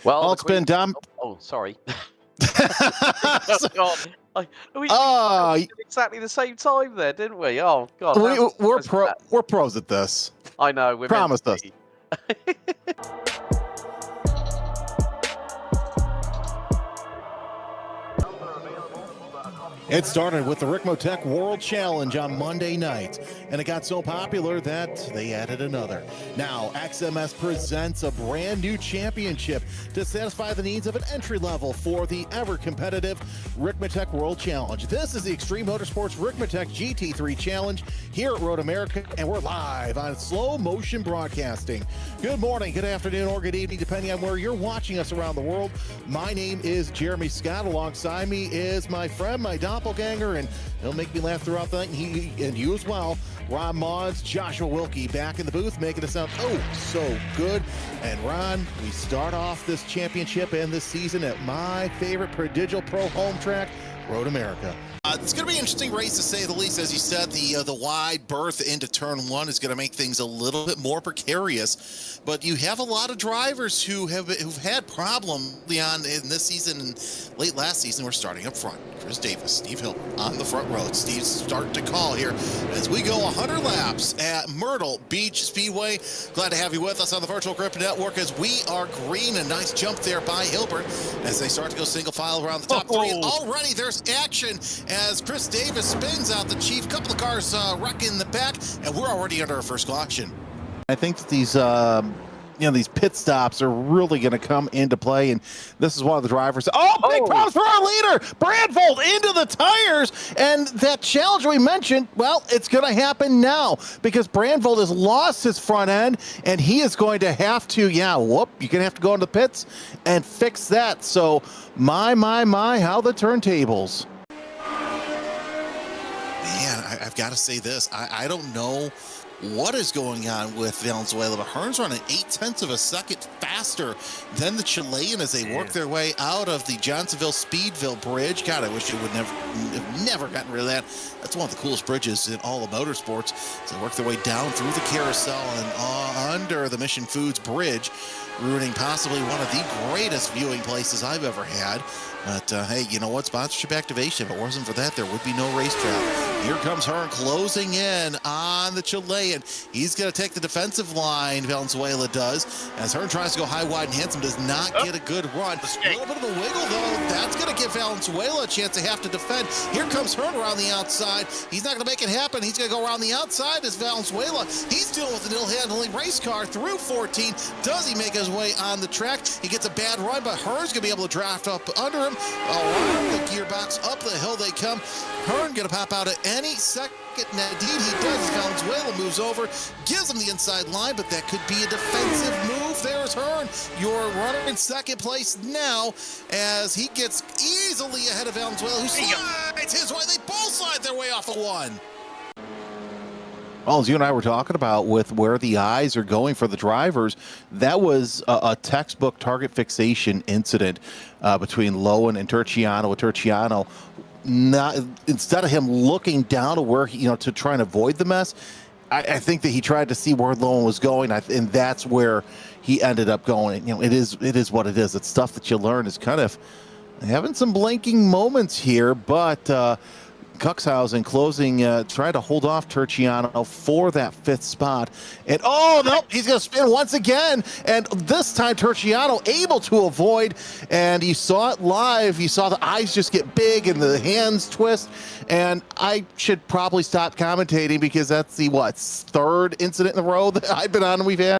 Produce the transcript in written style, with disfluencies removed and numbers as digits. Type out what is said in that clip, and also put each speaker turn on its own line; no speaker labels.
Well,
Well,
the
it's been
Queen.
done.
Oh, sorry. Oh
So,
God. We
oh,
did exactly the same time there, didn't we? Oh God, how
we, we're
surprised is
pro
that?
we're pros at this.
I know, we're meant
Promise
to
us.
be.
It started with the Ricmotech World Challenge on Monday night, and it got so popular that they added another. Now, XMS presents a brand new championship to satisfy the needs of an entry level for the ever-competitive Ricmotech World Challenge. This is the Extreme Motorsports Ricmotech GT3 Challenge here at Road America, and we're live on slow motion broadcasting. Good morning, good afternoon, or good evening, depending on where you're watching us around the world. My name is Jeremy Scott. Alongside me is my friend, my doppelganger, and he'll make me laugh throughout the night, and you as well. Ron Mods, Joshua Wilkie back in the booth, making it sound so good. And Ron, we start off this championship and this season at my favorite Prodigal Pro home track, Road America. It's going to be an interesting race, to say the least. As you said, the wide berth into turn one is going to make things a little bit more precarious. But you have a lot of drivers who've had problems on in this season and late last season. We're starting up front. Chris Davis, Steve Hilbert on the front road. Steve's starting to call here as we go 100 laps at Myrtle Beach Speedway. Glad to have you with us on the Virtual Grip Network as we are green. A nice jump there by Hilbert as they start to go single file around the top three. And already there's action as Chris Davis spins out the Chief. Couple of cars wrecking the back, and we're already under our first caution. I think that these these pit stops are really going to come into play, and this is one of the drivers. Big problems for our leader, Brandvold, into the tires, and that challenge we mentioned, well, it's going to happen now because Brandvold has lost his front end, and he is going to have to, you're going to have to go into the pits and fix that. So my, how the turntables. Man, I've got to say this. I don't know what is going on with Valenzuela, but Hearn's running 0.8 of a second faster than the Chilean as they work their way out of the Johnsonville-Speedville bridge. God, I wish they would have never gotten rid of that. That's one of the coolest bridges in all of motorsports. So they work their way down through the carousel and under the Mission Foods Bridge, ruining possibly one of the greatest viewing places I've ever had. But hey, you know what? Sponsorship activation. If it wasn't for that, there would be no racetrack. Here comes Hearn closing in on the Chilean. He's going to take the defensive line, Valenzuela does, as Hearn tries to go high, wide, and handsome, does not get a good run. A little bit of a wiggle, though. That's going to give Valenzuela a chance to have to defend. Here comes Hearn around the outside. He's not going to make it happen. He's going to go around the outside as Valenzuela. He's dealing with an ill-handling race car through 14. Does he make his way on the track? He gets a bad run, but Hearn's going to be able to draft up under him. Around the gearbox, up the hill they come. Hearn going to pop out at any second. Indeed, he does. Valenzuela moves over, gives him the inside line, but that could be a defensive move. There's Hearn, your runner in second place now, as he gets easily ahead of Valenzuela, who slides his way. They both slide their way off the one. Well, as you and I were talking about with where the eyes are going for the drivers, that was a textbook target fixation incident between Lowen and Turciano. Turciano, instead of him looking down to where to try and avoid the mess, I think that he tried to see where Lowen was going, and that's where he ended up going. It is what it is. It's stuff that you learn. Is kind of having some blinking moments here, but. Cuxhausen closing, trying to hold off Turciano for that fifth spot. And nope, he's going to spin once again. And this time Turciano able to avoid. And you saw it live. You saw the eyes just get big and the hands twist. And I should probably stop commentating because that's the, third incident in a row that I've been on and we've had.